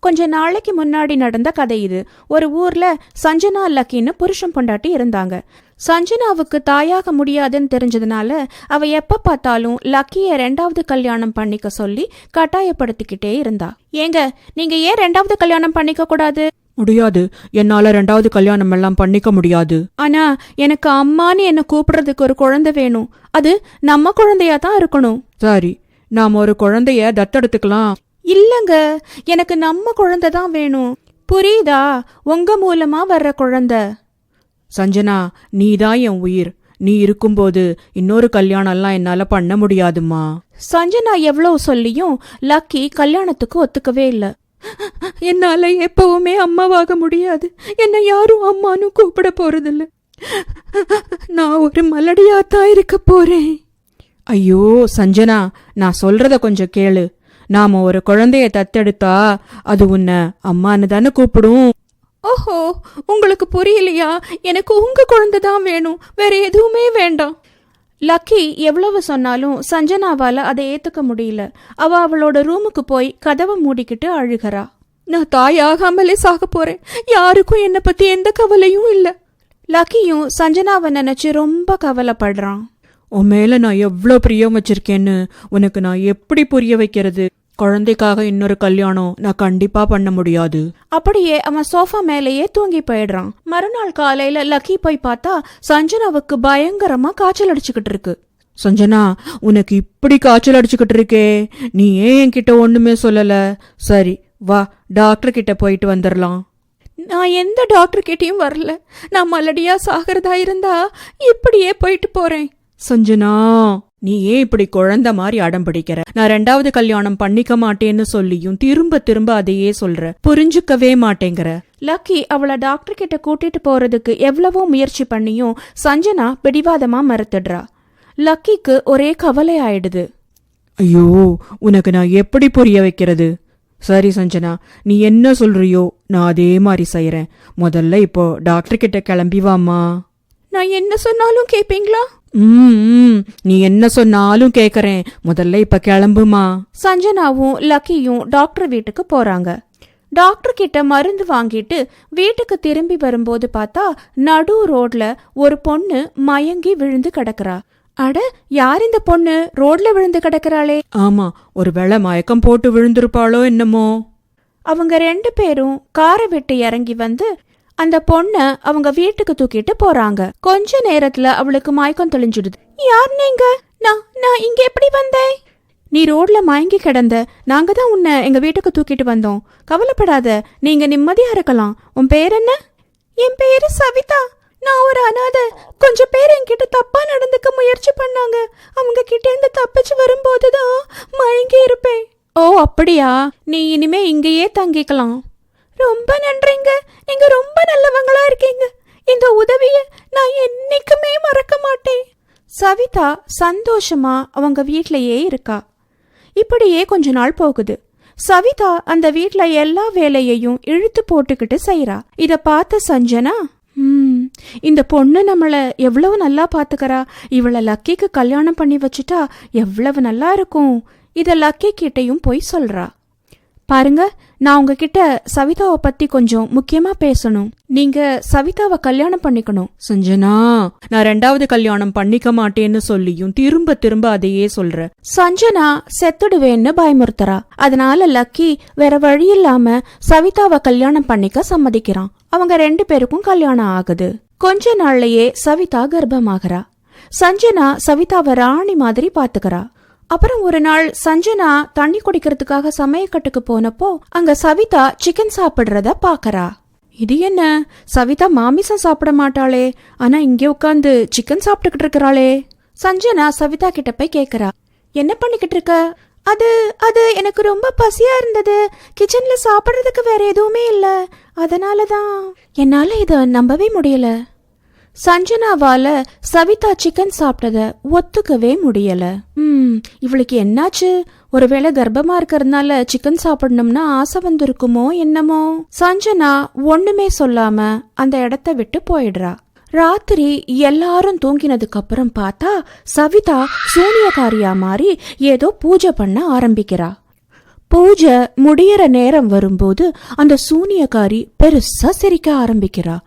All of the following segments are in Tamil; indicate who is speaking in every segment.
Speaker 1: கொஞ்ச நாளைக்கு முன்னாடி நடந்த கதை இது. ஒரு ஊர்ல சஞ்சனா லக்கின்னு புருஷன் பொண்டாட்டி இருந்தாங்க. சஞ்சனாவுக்கு தாயாக முடியாதுன்னு தெரிஞ்சதுனால அவ எப்ப பார்த்தாலும் லக்கிய 2வது கல்யாணம் பண்ணிக்க சொல்லி கட்டாயப்படுத்திக்கிட்டே இருந்தா. ஏங்க, நீங்க ஏன் 2வது கல்யாணம் பண்ணிக்க கூடாது?
Speaker 2: முடியாது, என்னால 2வது கல்யாணம் எல்லாம் பண்ணிக்க முடியாது.
Speaker 1: ஆனா எனக்கு அம்மான்னு என்ன கூப்பிடுறதுக்கு ஒரு குழந்தை வேணும். அது நம்ம குழந்தையா தான் இருக்கணும்.
Speaker 2: சரி, நாம ஒரு குழந்தைய தத்தெடுத்துக்கலாம்.
Speaker 1: இல்லங்க, எனக்கு நம்ம குழந்தை தான் வேணும். புரியுதா? உங்க மூலமா வர்ற குழந்தை.
Speaker 2: சஞ்சனா, நீதான் என் உயிர். நீ இருக்கும்போது இன்னொரு கல்யாணம் எல்லாம் என்னால பண்ண முடியாதுமா.
Speaker 1: சஞ்சனா எவ்வளவு சொல்லியும் லக்கி கல்யாணத்துக்கு ஒத்துக்கவே இல்ல. என்னால எப்பவுமே அம்மாவாக முடியாது. என்ன யாரும் அம்மானு கூப்பிட போறதில்ல. நான் ஒரு மலடியாத்தான் இருக்க போறேன்.
Speaker 2: ஐயோ சஞ்சனா, நான் சொல்றத கொஞ்சம் கேளு. நாம ஒரு குழந்தைய தத்தெடுத்தா அது உன்னை அம்மான்னு தானே கூப்பிடும்.
Speaker 1: ஓஹோ, உங்களுக்கு புரியலையா? எனக்கு உங்க குழந்தை தான் வேணும், வேற எதுவுமே வேண்டாம். லக்கி எவ்வளவு சொன்னாலும் சஞ்சனாவால அதை ஏத்துக்க முடியல. அவ அவளோட ரூமுக்கு போய் கதவை மூடிக்கிட்டு அழுகிறா. நான் தாயாகாமலே சாக போறேன். யாருக்கும் என்னை பத்தி எந்த கவலையும் இல்ல. லக்கியும் சஞ்சனாவை நினைச்சு ரொம்ப கவலைப்படுறான்.
Speaker 2: உன் மேல நான் எவ்வளோ பிரியம் வச்சிருக்கேன்னு உனக்கு நான் எப்படி புரிய வைக்கிறது? குழந்தைக்காக இன்னொரு கல்யாணம் நான் கண்டிப்பா பண்ண முடியாது.
Speaker 1: அப்படியே அவன் சோஃபா மேலேயே தூங்கி போயிடுறான். மறுநாள் காலையில லக்கி போய் பார்த்தா சஞ்சனாவுக்கு பயங்கரமா காய்ச்சல் அடிச்சுக்கிட்டு இருக்கு.
Speaker 2: சஞ்சனா, உனக்கு இப்படி காய்ச்சல் அடிச்சுக்கிட்டு இருக்கே, நீ ஏன் என்கிட்ட ஒண்ணுமே சொல்லல? சரி வா, டாக்டர் கிட்ட போயிட்டு வந்துடலாம்.
Speaker 1: நான் எந்த டாக்டர் கிட்டயும் வரல. நான் மலடியா சாகிறதா இருந்தா இப்படியே போயிட்டு போறேன்.
Speaker 2: சஞ்சனா, நீ ஏன் இப்படி குழந்தை மாதிரி அடம் பிடிக்கிற? நான் 2வது கல்யாணம் பண்ணிக்க மாட்டேன்னு சொல்லியும் திரும்ப திரும்ப அதையே சொல்ற. புரிஞ்சுக்கவே மாட்டேங்கிற.
Speaker 1: லக்கி அவளை டாக்டர் கிட்ட கூட்டிட்டு போறதுக்கு எவ்வளவோ முயற்சி பண்ணியும் சஞ்சனா பிடிவாதமா மறுத்துடுறா. லக்கிக்கு ஒரே கவலை ஆயிடுது.
Speaker 2: ஐயோ, உனக்கு நான் எப்படி புரிய வைக்கிறது? சரி சஞ்சனா, நீ என்ன சொல்றியோ நான் அதே மாதிரி செய்யறேன். முதல்ல இப்போ டாக்டர் கிட்ட கிளம்பி வாமா.
Speaker 1: நான் என்ன சொன்னாலும் கேப்பீங்களா?
Speaker 2: நீ என்ன சொன்னாலும் கேக்குறேன். முதல்ல இப்ப கிளம்புமா.
Speaker 1: சஞ்சனாவும் லக்கியும் டாக்டர் வீட்டுக்கு போறாங்க. டாக்டர் கிட்ட மருந்து வாங்கிட்டு வீட்டுக்கு திரும்பி வரும்போது பார்த்தா நடு ரோட்ல ஒரு பொண்ணு மயங்கி விழுந்து கிடக்குறா. அட, யார் இந்த பொண்ணு ரோட்ல விழுந்து கிடக்குறாளே?
Speaker 2: ஆமா, ஒருவேளை மயக்கம் போட்டு விழுந்திருப்பாளோ என்னமோ.
Speaker 1: அவங்க 2 பேரும் காரை விட்டு இறங்கி வந்து அந்த பொண்ண அவங்க வீட்டுக்கு தூக்கிட்டு போறாங்க. கொஞ்ச நேரத்துல அவளுக்கு மயக்கம் தெளிஞ்சிடுது. யார் நீங்க? நான் இங்க எப்படி வந்தேன்? நீ ரோட்ல மயங்கி கிடந்த. நாங்க தான் உன்னை எங்க வீட்டுக்கு தூக்கிட்டு வந்தோம். கவலைப்படாத, நீங்க நிம்மதியா இருக்கலாம். உன் பேர் என்ன? என் பேரு சவிதா. நான் ஒரு அனாதை. கொஞ்சம் பேர் என்கிட்ட தப்பா நடந்துக்க முயற்சி பண்ணாங்க. அவங்க கிட்ட இருந்து தப்பிச்சு வரும்போதுதான் மயங்கி இருப்பேன். ஓ அப்படியா? நீ இனிமே இங்கேயே தங்கிக்கலாம். ரொம்ப நன்றிங்க, நீங்க ரொம்ப நல்லவங்களா இருக்கீங்க. இந்த உதவிய நான் என்னைக்குமே மறக்க மாட்டேன். சவிதா சந்தோஷமா அவங்க வீட்லயே இருக்கா. இப்படியே கொஞ்ச நாள் போகுது. சவிதா அந்த வீட்ல எல்லா வேலையையும் இழுத்து போட்டுக்கிட்டு செய்யறா. இத பார்த்த சஞ்சனா, இந்த பொண்ணு நம்மள எவ்வளவு நல்லா பாத்துக்கறா. இவளை லக்கிக்கு கல்யாணம் பண்ணி வச்சுட்டா எவ்வளவு நல்லா இருக்கும். இத லக்கி கிட்டையும் போய் சொல்றா. பாருங்க, நான் உங்ககிட்ட சவிதாவை பத்தி கொஞ்சம் முக்கியமா பேசணும். நீங்க சவிதாவை கல்யாணம் பண்ணிக்கணும்.
Speaker 2: சஞ்சனா, நான் 2வது கல்யாணம் பண்ணிக்க மாட்டேன்னு சொல்லியும் திரும்ப திரும்ப அதையே சொல்ற.
Speaker 1: சஞ்சனா செத்துடுவேன்னு பயமுறுத்துறா. அதனால லக்கி வேற வழி இல்லாம சவிதாவை கல்யாணம் பண்ணிக்க சம்மதிக்கிறான். அவங்க 2 பேருக்கும் கல்யாணம் ஆகுது. கொஞ்ச நாள்லயே சவிதா கர்ப்பமாகறா. சஞ்சனா சவிதாவை ராணி மாதிரி பாத்துக்கிறா. அப்புறம் ஒரு நாள் சஞ்சனா தண்ணி குடிக்கிறதுக்காக சமையக்கட்டுக்கு போனப்போ அங்க சவிதா சிக்கன் சாப்பிடுறத பாக்கறா. இது என்ன, சவிதா மாமிசம் சாப்பிட மாட்டாளே, ஆனா இங்கே உட்காந்து சிக்கன் சாப்பிட்டுக்கிட்டு இருக்கிறாளே. சஞ்சனா சவிதா கிட்ட போய் கேக்குறா, என்ன பண்ணிக்கிட்டு இருக்க? அது எனக்கு ரொம்ப பசியா இருந்தது. கிச்சன்ல சாப்பிடுறதுக்கு வேற எதுவுமே இல்ல, அதனாலதான். என்னால இத நம்பவே முடியல. சஞ்சனாவால சவிதா சிக்கன் சாப்பிட்டத ஒத்துக்கவே முடியல. இவளுக்கு என்னாச்சு? ஒருவேளை கர்ப்பமா இருக்கிறதுனால சிக்கன் சாப்பிடணும்னா ஆசை வந்திருக்குமோ என்னமோ. சஞ்சனா ஒண்ணுமே சொல்லாம அந்த இடத்த விட்டு போயிடுறா. ராத்திரி எல்லாரும் தூங்கினதுக்கு அப்புறம் பார்த்தா சவிதா சூனியக்காரியா மாறி ஏதோ பூஜை பண்ண ஆரம்பிக்கிறா. பூஜை முடியற நேரம் வரும்போது அந்த சூனியக்காரி பெருசா சிரிக்க ஆரம்பிக்கிறா.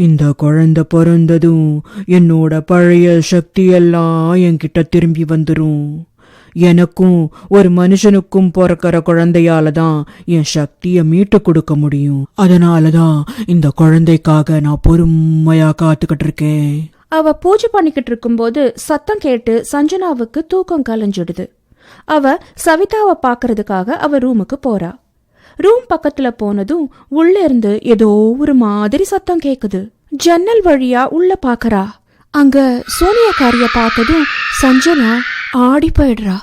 Speaker 2: இந்த குழந்தை பிறந்ததும் என்னோட பழைய சக்தியெல்லாம் என்கிட்ட திரும்பி வந்துரும். எனக்கும் ஒரு மனுஷனுக்கும் பிறக்கிற குழந்தையால தான் என் சக்தியை மீட்டு கொடுக்க முடியும். அதனாலதான் இந்த குழந்தைக்காக நான் பொறுமையா காத்துக்கிட்டு இருக்கேன்.
Speaker 1: அவ பூஜை பண்ணிக்கிட்டு இருக்கும்போது சத்தம் கேட்டு சஞ்சனாவுக்கு தூக்கம் கலைஞ்சிடுது. அவ சவிதாவை பாக்குறதுக்காக அவ ரூமுக்கு போறா. ரூம் பக்கத்துல போனதும் உள்ள இருந்து ஏதோ ஒரு மாதிரி சத்தம் கேக்குது. ஜன்னல் வழியா உள்ள பாக்கறா. அங்க சோனியக்காரிய பார்த்ததும் சஞ்சனா ஆடி போயிடுறா.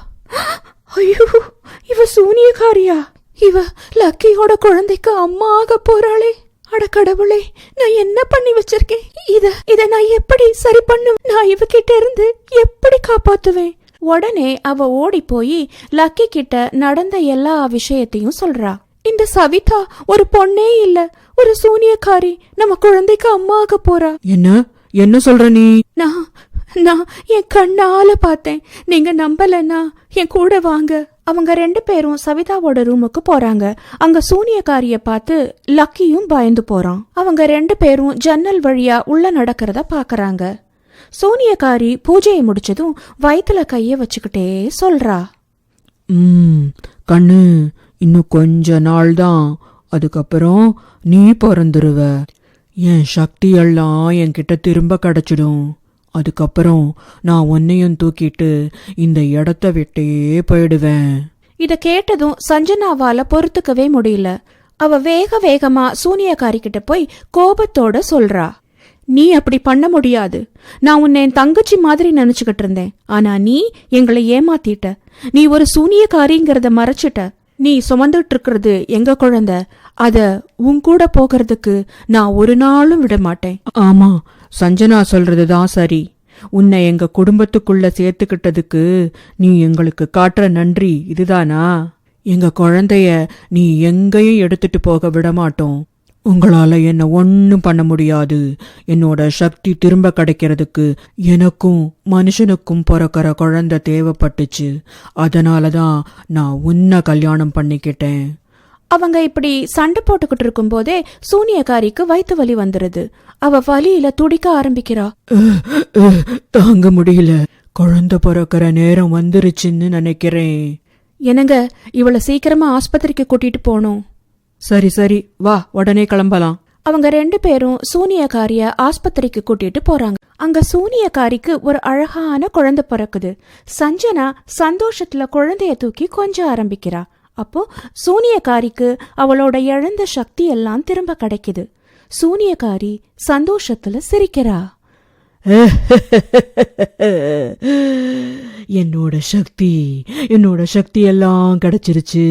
Speaker 1: ஐயோ, இவ சூனியக்காரியா? இவ லக்கியோட குழந்தைக்கு அம்மா ஆக போறாளே. அட கடவுளே, நான் என்ன பண்ணி வச்சிருக்கேன்? இத நான் எப்படி சரி பண்ணுவேன்? நான் இவகிட்ட இருந்து எப்படி காப்பாத்துவேன்? உடனே அவ ஓடி போய் லக்கி கிட்ட நடந்த எல்லா விஷயத்தையும் சொல்றா. இந்த சவிதா ஒரு பொண்ணே இல்ல, ஒரு சூனியக்காரி. நம்ம குழந்தைக்கு அம்மா ஆக போறா.
Speaker 2: என்ன சொல்ற நீ?
Speaker 1: நான் என் கண்ணால பார்த்தேன். நீங்க நம்பலன்னா என் கூட வாங்க. அவங்க 2 பேரும் சவிதாவோட ரூமுக்கு போறாங்க. அங்க சூனியக்காரிய பார்த்து லக்கியும் பயந்து போறான். அவங்க 2 பேரும் ஜன்னல் வழியா உள்ள நடக்கிறத பாக்கறாங்க. சூனியக்காரி பூஜையை முடிச்சதும் வயித்துல கைய வச்சுக்கிட்டே சொல்றா.
Speaker 2: கண்ணு, இன்னும் கொஞ்ச நாள் தான், அதுக்கப்புறம் நீ பிறந்துருவ. என் சக்தியெல்லாம் என்கிட்ட திரும்ப கிடைச்சிடும். அதுக்கப்புறம் நான் உன்னையும் தூக்கிட்டு இந்த இடத்த விட்டே போயிடுவேன்.
Speaker 1: இத கேட்டதும் சஞ்சனாவால பொறுத்துக்கவே முடியல. அவ வேகமா சூனியக்காரி கிட்ட போய் கோபத்தோட சொல்றா. நீ அப்படி பண்ண முடியாது. நான் உன்னை என் தங்கச்சி மாதிரி நினைச்சுக்கிட்டு இருந்தேன். ஆனா நீ எங்களை ஏமாத்திட்ட. நீ ஒரு சூனியக்காரிங்கிறத மறைச்சிட்ட. நீ சுமந்துட்டு இருக்கிறது எங்க குழந்தை. அத உன் கூட போகிறதுக்கு நான் ஒரு நாளும் விட மாட்டேன்.
Speaker 2: ஆமா, சஞ்சனா சொல்றதுதான் சரி. உன்னை எங்க குடும்பத்துக்குள்ள சேர்த்துக்கிட்டதுக்கு நீ எங்களுக்கு காட்டுற நன்றி இதுதானா? எங்க குழந்தைய நீ எங்கேயும் எடுத்துட்டு போக விட மாட்டோம். உங்களால என்ன ஒன்னும் பண்ண முடியாது. என்னோட சக்தி திரும்ப கிடைக்கிறதுக்கு எனக்கும் மனுஷனுக்கும் பிறக்கிற குழந்தை தேவைப்பட்டுச்சு. அதனாலதான் நான் உன்னை கல்யாணம் பண்ணிக்கிட்டேன்.
Speaker 1: அவங்க இப்படி சண்டை போட்டுக்கிட்டு இருக்கும் போதே சூனியக்காரிக்கு வயிற்று வலி வந்துருது. அவ வலியில துடிக்க ஆரம்பிக்கிறா.
Speaker 2: தாங்க முடியல, குழந்தை பிறக்கிற நேரம் வந்துருச்சுன்னு நினைக்கிறேன்.
Speaker 1: என்னங்க, இவளை சீக்கிரமா ஆஸ்பத்திரிக்கு கூட்டிட்டு போகணும்.
Speaker 2: சரி வா, உடனே கிளம்பலாம்.
Speaker 1: அவங்க 2 பேரும் சூனியக்காரிய ஆஸ்பத்திரிக்கு கூட்டிட்டு போறாங்க. அங்க சூனியக்காரிக்கு ஒரு அழகான குழந்தை பிறக்குது. சஞ்சனா சந்தோஷத்துல குழந்தைய தூக்கி கொஞ்ச ஆரம்பிக்கிறா. அப்போ சூனியக்காரிக்கு அவளோட இழந்த சக்தி எல்லாம் திரும்ப கிடைக்குது. சூனியக்காரி சந்தோஷத்துல சிரிக்கிறா.
Speaker 2: என்னோட சக்தி எல்லாம் கிடைச்சிருச்சு.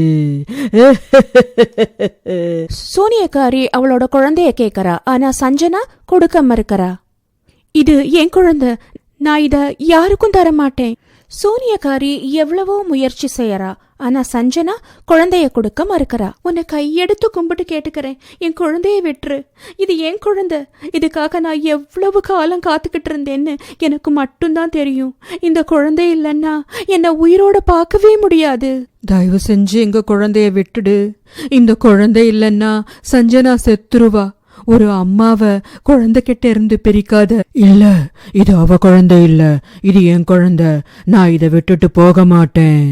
Speaker 1: சூனியக்காரி அவளோட குழந்தைய கேக்குறா. ஆனா சஞ்சனா கொடுக்க மறுக்கிறா. இது என் குழந்தை, நான் இத யாருக்கும் தர மாட்டேன். சூனியக்காரி எவ்வளவோ முயற்சி செய்யறா. ஆனா சஞ்சனா குழந்தைய கொடுக்க மறுக்கிறா. உன்னை கையெடுத்து கும்பிட்டு கேட்டுக்கிறேன், என் குழந்தைய விட்டுரு. இது என் குழந்தை. இதுக்காக நான் எவ்வளவு காலம் காத்துக்கிட்டு இருந்தேன்னு எனக்கு மட்டும்தான் தெரியும். இந்த குழந்தை இல்லைன்னா என்னை உயிரோட பார்க்கவே முடியாது.
Speaker 2: தயவு செஞ்சு எங்க குழந்தைய விட்டுடு. இந்த குழந்தை இல்லைன்னா சஞ்சனா செத்துருவா. ஒரு அம்மாவ குழந்தை கிட்ட இருந்து பிரிக்காத. இல்ல, இது அவ குழந்தை இல்ல, இது என் குழந்தை. நான் இதை விட்டுட்டு போக மாட்டேன்.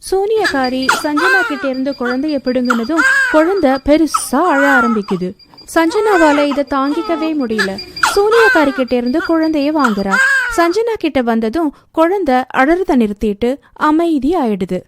Speaker 1: சூனியக்காரி சஞ்சனா கிட்ட இருந்து குழந்தைய பிடுங்கினதும் குழந்தை பெருசா அழ ஆரம்பிக்குது. சஞ்சனாவால இதை தாங்கிக்கவே முடியல. சூனியக்காரி கிட்ட இருந்து குழந்தைய வாங்குறா. சஞ்சனா கிட்ட வந்ததும் குழந்தை அழறத நிறுத்திட்டு அமைதி ஆயிடுது.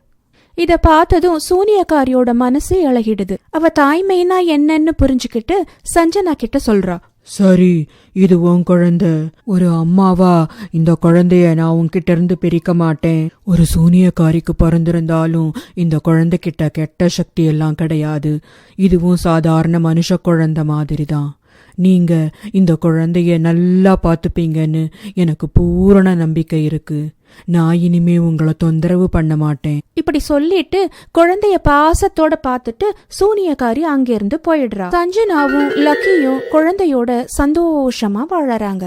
Speaker 1: இத பார்த்ததும் சூனியக்காரியோட மனசே இழகிடுது. அவ தாய்மைனா என்னன்னு புரிஞ்சுக்கிட்டு சஞ்சனா கிட்ட சொல்றா.
Speaker 2: சரி, இது உன் குழந்தை. ஒரு அம்மாவா இந்த குழந்தைய நான் உன்கிட்ட இருந்து பிரிக்க மாட்டேன். ஒரு சூனியக்காரிக்கு பிறந்திருந்தாலும் இந்த குழந்தைகிட்ட கெட்ட சக்தி எல்லாம் கிடையாது. இதுவும் சாதாரண மனுஷ குழந்தை மாதிரிதான். நீங்க இந்த குழந்தைய நல்லா பாத்துப்பீங்கன்னு எனக்கு பூரண நம்பிக்கை இருக்கு. நான் இனிமே உங்களை தொந்தரவு பண்ண மாட்டேன்.
Speaker 1: இப்படி சொல்லிட்டு குழந்தைய பாசத்தோட பார்த்துட்டு சூனியக்காரி அங்கிருந்து போயிடுறா. சஞ்சனாவும் லக்கியும் குழந்தையோட சந்தோஷமா வாழறாங்க.